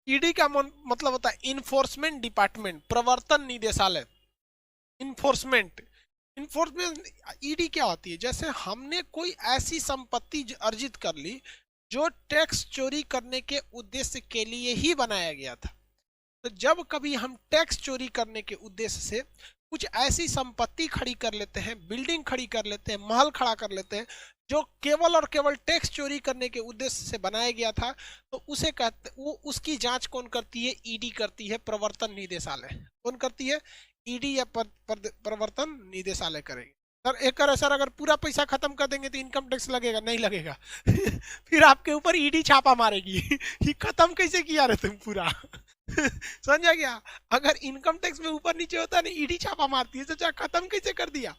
ED का मतलब होता है इन्फोर्समेंट डिपार्टमेंट, प्रवर्तन निदेशालय। इन्फोर्समेंट, इन्फोर्समेंट ईडी क्या होती है? जैसे हमने कोई ऐसी संपत्ति अर्जित कर ली जो टैक्स चोरी करने के उद्देश्य के लिए ही बनाया गया था। तो जब कभी हम टैक्स चोरी करने के उद्देश्य से कुछ ऐसी संपत्ति खड़ी कर लेते हैं, बिल्डिंग खड़ी कर लेते हैं, महल खड़ा कर लेते हैं जो केवल और केवल टैक्स चोरी करने के उद्देश्य से बनाया गया था, तो उसे कहते, वो उसकी जांच कौन करती है? ईडी करती है, प्रवर्तन निदेशालय। कौन करती है? ईडी या प्रवर्तन निदेशालय करेगी। सर एक करे सर, अगर पूरा पैसा खत्म कर देंगे तो इनकम टैक्स लगेगा? नहीं लगेगा। फिर आपके ऊपर ईडी छापा मारेगी कि खत्म कैसे किया रे तुम पूरा। समझा गया? अगर इनकम टैक्स में ऊपर नीचे होता है ना, ईडी छापा मारती है, तो चाहे खत्म कैसे कर दिया।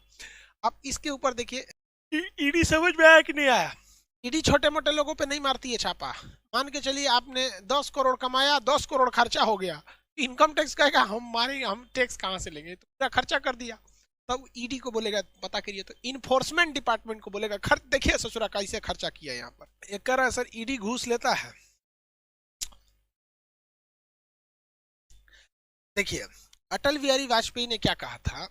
अब इसके ऊपर देखिए, ईडी समझ में आया कि नहीं आया? ईडी छोटे मोटे लोगों पे नहीं मारती है छापा। मान के चलिए आपने 10 करोड़ कमाया, 10 करोड़ खर्चा हो गया, इनकम टैक्स कहेगा हम मारेंगे, हम टैक्स कहां से लेंगे, तो पूरा खर्चा कर दिया। तब ईडी को बोलेगा पता करिए, तो इन्फोर्समेंट डिपार्टमेंट को बोलेगा खर्च देखिए ससुरा कैसे खर्चा किया यहाँ पर। एक कह रहा है सर ईडी घूस लेता है। देखिए अटल बिहारी वाजपेयी ने क्या कहा था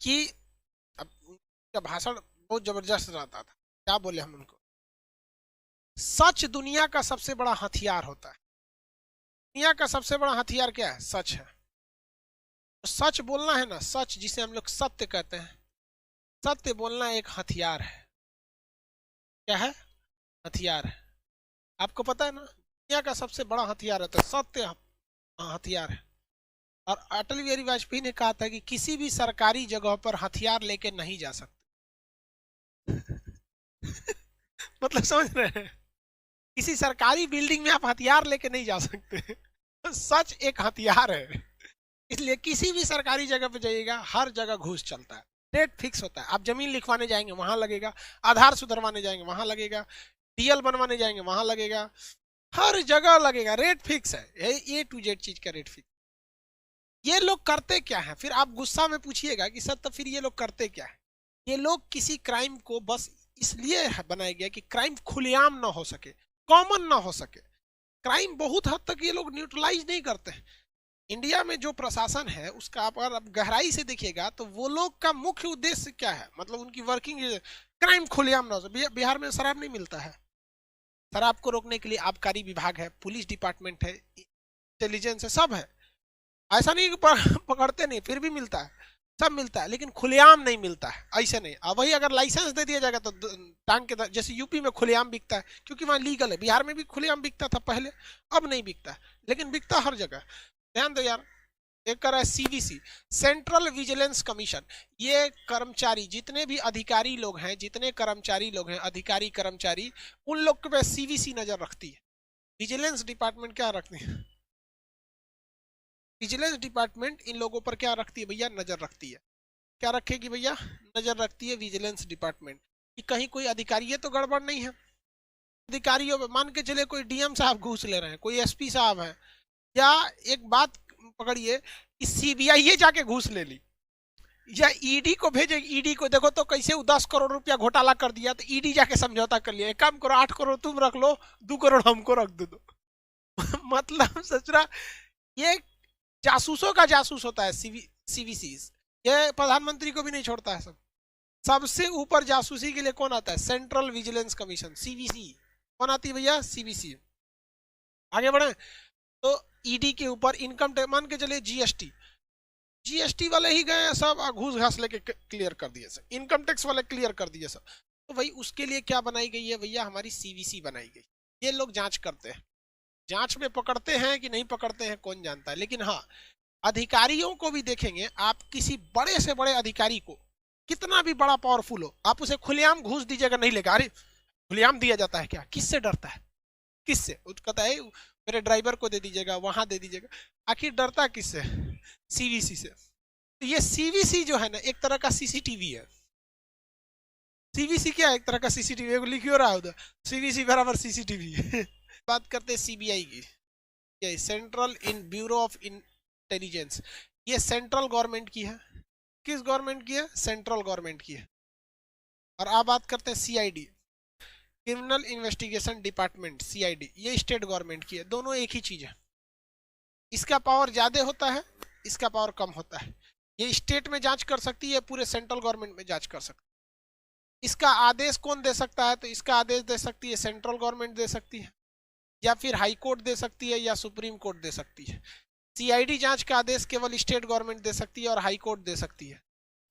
कि, अब उनका भाषण बहुत जबरदस्त रहता था। क्या बोले हम उनको? सच दुनिया का सबसे बड़ा हथियार होता है। दुनिया का सबसे बड़ा हथियार क्या है? सच है। तो सच बोलना है ना, सच जिसे हम लोग सत्य कहते हैं, सत्य बोलना एक हथियार है। क्या है? हथियार है। आपको पता है ना, दुनिया का सबसे बड़ा हथियार है तो सत्य हथियार है। और अटल बिहारी वाजपेयी ने कहा था कि किसी भी सरकारी जगह पर हथियार लेके नहीं जा सकते। मतलब समझ रहे हैं? किसी सरकारी बिल्डिंग में आप हथियार लेके नहीं जा सकते। सच एक हथियार है। इसलिए किसी भी सरकारी जगह पे जाइएगा, हर जगह घूस चलता है। रेट फिक्स होता है। आप जमीन लिखवाने जाएंगे वहां लगेगा, आधार सुधरवाने जाएंगे वहां लगेगा, डीएल बनवाने जाएंगे वहां लगेगा, हर जगह लगेगा। रेट फिक्स है, ए टू जेड चीज का रेट फिक्स। ये लोग करते क्या है? फिर आप गुस्सा में पूछिएगा कि सर तो फिर ये लोग करते क्या है? ये लोग किसी क्राइम को बस इसलिए बनाया गया कि क्राइम खुलेआम ना हो सके, कॉमन ना हो सके। क्राइम बहुत हद तक ये लोग न्यूट्रलाइज नहीं करते हैं। इंडिया में जो प्रशासन है उसका आप अगर आप गहराई से देखिएगा तो वो लोग का मुख्य उद्देश्य क्या है, मतलब उनकी वर्किंग क्राइम खुलेआम ना हो। बिहार में शराब नहीं मिलता है, शराब को रोकने के लिए आबकारी विभाग है, पुलिस डिपार्टमेंट है, इंटेलिजेंस है, सब है। ऐसा नहीं कि पकड़ते नहीं, फिर भी मिलता है, सब मिलता है, लेकिन खुलेआम नहीं मिलता है। ऐसे नहीं। अब वही अगर लाइसेंस दे दिया जाएगा तो टांग के जैसे यूपी में खुलेआम बिकता है क्योंकि वहां लीगल है, बिहार में भी खुलेआम बिकता था पहले, अब नहीं बिकता है, लेकिन बिकता हर जगह। ध्यान दो यार। एक कर रहा है सीवीसी, सेंट्रल विजिलेंस कमीशन। ये कर्मचारी जितने भी अधिकारी लोग हैं, जितने कर्मचारी लोग हैं, अधिकारी कर्मचारी, उन लोग पे सीवीसी नजर रखती है। विजिलेंस डिपार्टमेंट क्या रखती है? विजिलेंस डिपार्टमेंट इन लोगों पर क्या रखती है भैया? नजर रखती है। क्या रखेगी भैया? नजर रखती है विजिलेंस डिपार्टमेंट कि कहीं कोई अधिकारी तो गड़बड़ नहीं है। अधिकारियों में मान के चले कोई डीएम साहब घूस ले रहे हैं, कोई एसपी साहब है, या एक बात पकड़िए कि सीबीआई जाके घूस ले ली, या ईडी को भेजे, ईडी को देखो तो कैसे 10 करोड़ रुपया घोटाला कर दिया, तो ईडी जाके समझौता कर लिया, एक काम करो 8 करोड़ तुम रख लो, 2 करोड़ हमको रख दो। मतलब सचरा ये जासूसों का जासूस होता है सीवीसी। ये प्रधानमंत्री को भी नहीं छोड़ता है। सब सबसे ऊपर जासूसी के लिए कौन आता है? Central vigilance commission, CVC. कौन आती है भैया? सीवीसी। आगे बढ़े तो ईडी के ऊपर इनकम टैक्स, मान के चलिए जीएसटी, जीएसटी वाले ही गए सब घूस घास लेके क्लियर कर दिए सब, इनकम टैक्स वाले क्लियर कर दिए सब। तो भाई उसके लिए क्या बनाई गई है भैया? हमारी सीवीसी बनाई गई। ये लोग जांच करते हैं, जांच में पकड़ते हैं कि नहीं पकड़ते हैं कौन जानता है, लेकिन हाँ अधिकारियों को भी देखेंगे आप। किसी बड़े से बड़े अधिकारी को, कितना भी बड़ा पावरफुल हो, आप उसे खुलेआम घूस दीजिएगा नहीं लेगा। अरे खुलेआम दिया जाता है क्या? किससे डरता है? किससे? कहता है मेरे ड्राइवर को दे दीजिएगा, वहां दे दीजिएगा। आखिर डरता किससे? सीवीसी से। तो ये सीवीसी जो है ना एक तरह का सीसीटीवी है। सीवीसी क्या है? एक तरह का सीसीटीवी। लिखियो रहा उधर, सीवीसी बराबर सीसीटीवी। बात करते हैं सीबीआई की, ये central in bureau of intelligence. ये सेंट्रल गवर्नमेंट की है। किस गवर्नमेंट की है? सेंट्रल गवर्नमेंट की है। और अब बात करते हैं CID. Criminal investigation department CID, ये स्टेट गवर्नमेंट की है। दोनों एक ही चीज है, इसका पावर ज्यादा होता है, इसका पावर कम होता है। ये स्टेट में जांच कर सकती है, पूरे सेंट्रल गवर्नमेंट में जांच कर सकती है। इसका आदेश कौन दे सकता है? तो इसका आदेश दे सकती है सेंट्रल गवर्नमेंट दे सकती है, या फिर हाई कोर्ट दे सकती है, या सुप्रीम कोर्ट दे सकती है। सीआईडी जांच का आदेश केवल स्टेट गवर्नमेंट दे सकती है और हाई कोर्ट दे सकती है,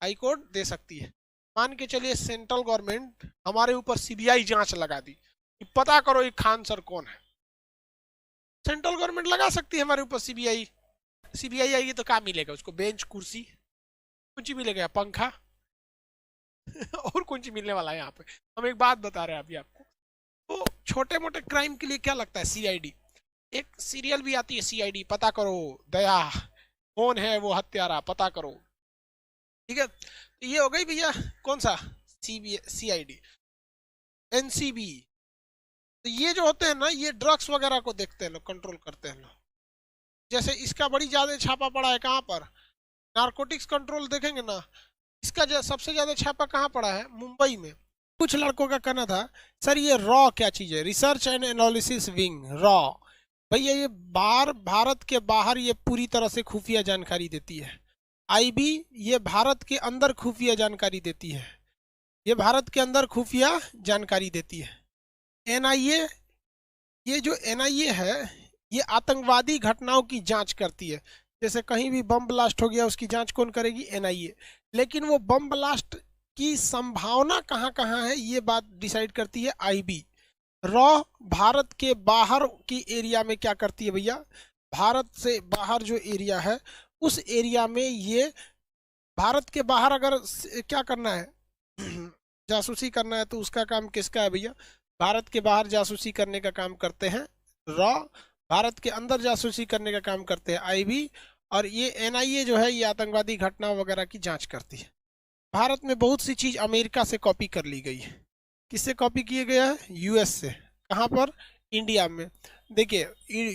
हाई कोर्ट दे सकती है। मान के चलिए सेंट्रल गवर्नमेंट हमारे ऊपर सीबीआई जांच लगा दी कि पता करो ये खान सर कौन है। सेंट्रल गवर्नमेंट लगा सकती है हमारे ऊपर सीबीआई। सीबीआई आएगी तो क्या मिलेगा उसको? बेंच, कुर्सी, कुछ मिलेगा, पंखा और कुछ मिलने वाला है यहाँ पे। हम एक बात बता रहे हैं अभी आपको। तो छोटे मोटे क्राइम के लिए क्या लगता है? सीआईडी। एक सीरियल भी आती है सीआईडी, पता करो दया कौन है वो हत्यारा, पता करो। ठीक है, तो ये हो गई भैया कौन सा? सीआईडी। एनसीबी, तो ये जो होते हैं ना, ये ड्रग्स वगैरह को देखते हैं लोग, कंट्रोल करते हैं लोग। जैसे इसका बड़ी ज्यादा छापा पड़ा है कहाँ पर? नारकोटिक्स कंट्रोल देखेंगे ना, इसका सबसे ज्यादा छापा कहाँ पड़ा है? मुंबई में। कुछ लड़कों का कहना था सर ये रॉ क्या चीज है? Research and analysis wing, raw. भैया ये भारत के बाहर ये पूरी तरह से खुफिया जानकारी देती है। आईबी ये भारत के अंदर खुफिया जानकारी देती है, ये भारत के अंदर खुफिया जानकारी देती है। एनआईए, ये जो एनआईए है ये आतंकवादी घटनाओं की जांच करती है। जैसे कहीं भी बम ब्लास्ट हो गया उसकी जांच कौन करेगी? एनआईए। लेकिन वो बम ब्लास्ट की संभावना कहाँ कहाँ है ये बात डिसाइड करती है आईबी। रॉ भारत के बाहर की एरिया में क्या करती है भैया? भारत से बाहर जो एरिया है उस एरिया में ये, भारत के बाहर अगर क्या करना है जासूसी करना है तो उसका काम किसका है भैया? भारत के बाहर जासूसी करने का काम करते हैं रॉ, भारत के अंदर जासूसी करने का काम करते हैं आईबी, और ये एनआईए जो है ये आतंकवादी घटना वगैरह की जांच करती है। भारत में बहुत सी चीज अमेरिका से कॉपी कर ली गई है। किससे कॉपी किए गया है? यूएस से। कहाँ पर? इंडिया में। देखिए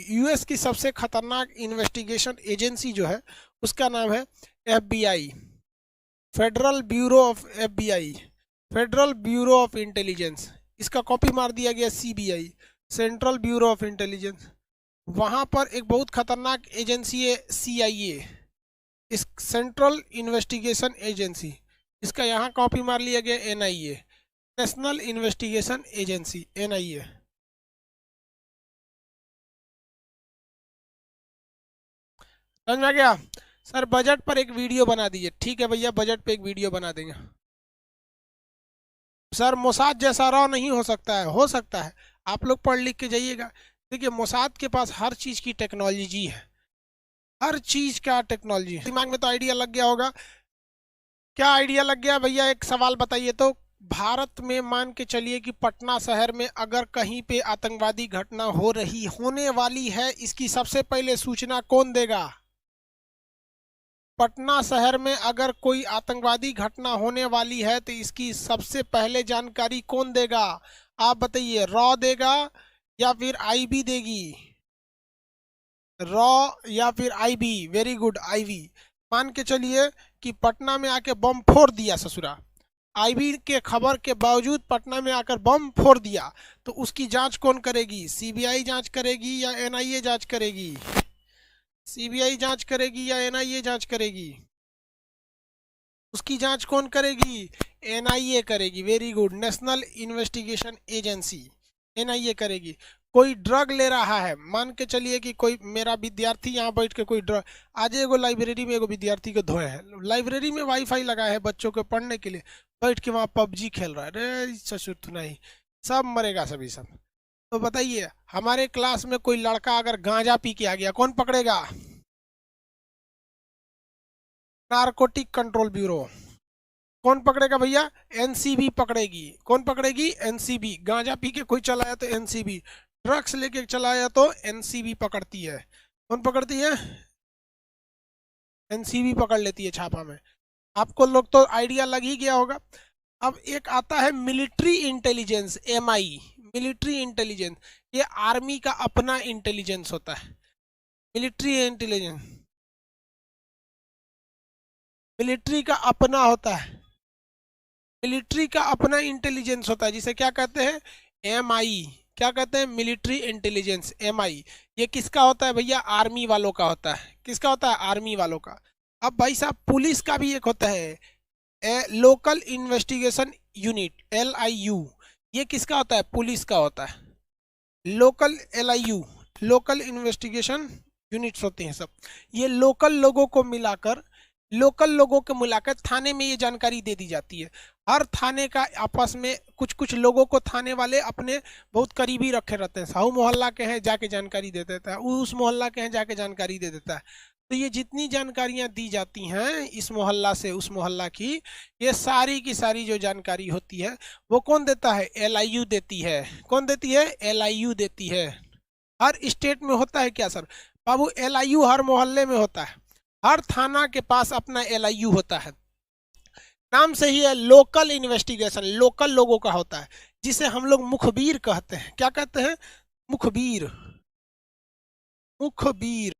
यूएस की सबसे खतरनाक इन्वेस्टिगेशन एजेंसी जो है उसका नाम है FBI, federal bureau of FBI, federal bureau of intelligence. इसका कॉपी मार दिया गया CBI, central bureau of intelligence. वहां पर एक बहुत खतरनाक एजेंसी है सीआईए, इस सेंट्रल इन्वेस्टिगेशन एजेंसी। इसका यहाँ कॉपी मार लिया गया NIA, national investigation agency, NIA. समझ में आ गया? सर बजट पर एक वीडियो बना दीजिए। ठीक है भैया, बजट पे एक वीडियो बना देंगे। सर मोसाद जैसा रॉ नहीं हो सकता है। हो सकता है, आप लोग पढ़ लिख के जाइएगा। देखिए मोसाद के पास हर चीज की टेक्नोलॉजी है, हर चीज का टेक्नोलॉजी। दिमाग में तो आइडिया लग गया होगा। क्या आइडिया लग गया भैया? एक सवाल बताइए तो। भारत में मान के चलिए कि पटना शहर में अगर कहीं पे आतंकवादी घटना होने वाली है, इसकी सबसे पहले सूचना कौन देगा? पटना शहर में अगर कोई आतंकवादी घटना होने वाली है तो इसकी सबसे पहले जानकारी कौन देगा? आप बताइए, रॉ देगा या फिर आईबी देगी? रॉ या फिर आईबी? Very good, IB. मान के चलिए कि पटना में आके बम फोड़ दिया ससुरा, आईबी के खबर के बावजूद पटना में आकर बम फोड़ दिया, तो उसकी जांच कौन करेगी? सीबीआई जांच करेगी या एनआईए जांच करेगी? सीबीआई जांच करेगी या एनआईए जांच करेगी? उसकी जांच कौन करेगी? एनआईए करेगी। Very good, national investigation agency, NIA करेगी। कोई ड्रग ले रहा है, मान के चलिए कि कोई मेरा विद्यार्थी यहाँ बैठ के कोई ड्रग, आज एगो लाइब्रेरी में एगो विद्यार्थी को धोए है, लाइब्रेरी में वाईफाई लगा है बच्चों के पढ़ने के लिए, बैठ के वहाँ पबजी खेल रहा है। अरे ससुर तो नहीं, सब मरेगा सभी सब। तो बताइए हमारे क्लास में कोई लड़का अगर गांजा पी के आ गया, कौन पकड़ेगा? Narcotic control bureau. कौन पकड़ेगा भैया? एनसीबी पकड़ेगी। कौन पकड़ेगी? एनसीबी। गांजा पी के कोई चलाया तो एनसीबी, ड्रग्स लेके चलाया तो एनसीबी पकड़ती है। कौन पकड़ती है? एनसीबी पकड़ लेती है छापा में। आपको लोग तो आइडिया लग ही गया होगा। अब एक आता है military intelligence, MI, military intelligence. ये आर्मी का अपना इंटेलिजेंस होता है, मिलिट्री इंटेलिजेंस, मिलिट्री का अपना होता है, मिलिट्री का अपना इंटेलिजेंस होता है, जिसे क्या कहते हैं? MI क्या कहते हैं, मिलिट्री इंटेलिजेंस, MI ये किसका होता है भैया, आर्मी वालों का होता है। किसका होता है, आर्मी वालों का। अब भाई साहब पुलिस का भी एक होता है लोकल इन्वेस्टिगेशन यूनिट, LIU, ये किसका होता है, पुलिस का होता है। Local LIU local investigation units होते हैं सब, ये लोकल लोगों को मिलाकर थाने में ये जानकारी दे दी जाती है। हर थाने का आपस में कुछ कुछ लोगों को थाने वाले अपने बहुत करीबी रखे रहते हैं, साहू मोहल्ला के हैं जाके जानकारी दे देता है, उस मोहल्ला के हैं जाके जानकारी दे देता है। तो ये जितनी जानकारियां दी जाती हैं इस मोहल्ला से उस मोहल्ला की, ये सारी की सारी जो जानकारी होती है वो कौन देता है, LIU देती है। कौन देती है, LIU देती है। हर स्टेट में होता है क्या सर, बाबू LIU हर मोहल्ले में होता है, हर थाना के पास अपना LIU होता है। नाम से ही है लोकल इन्वेस्टिगेशन, लोकल लोगों का होता है, जिसे हम लोग मुखबिर कहते हैं। क्या कहते हैं, मुखबिर, मुखबिर।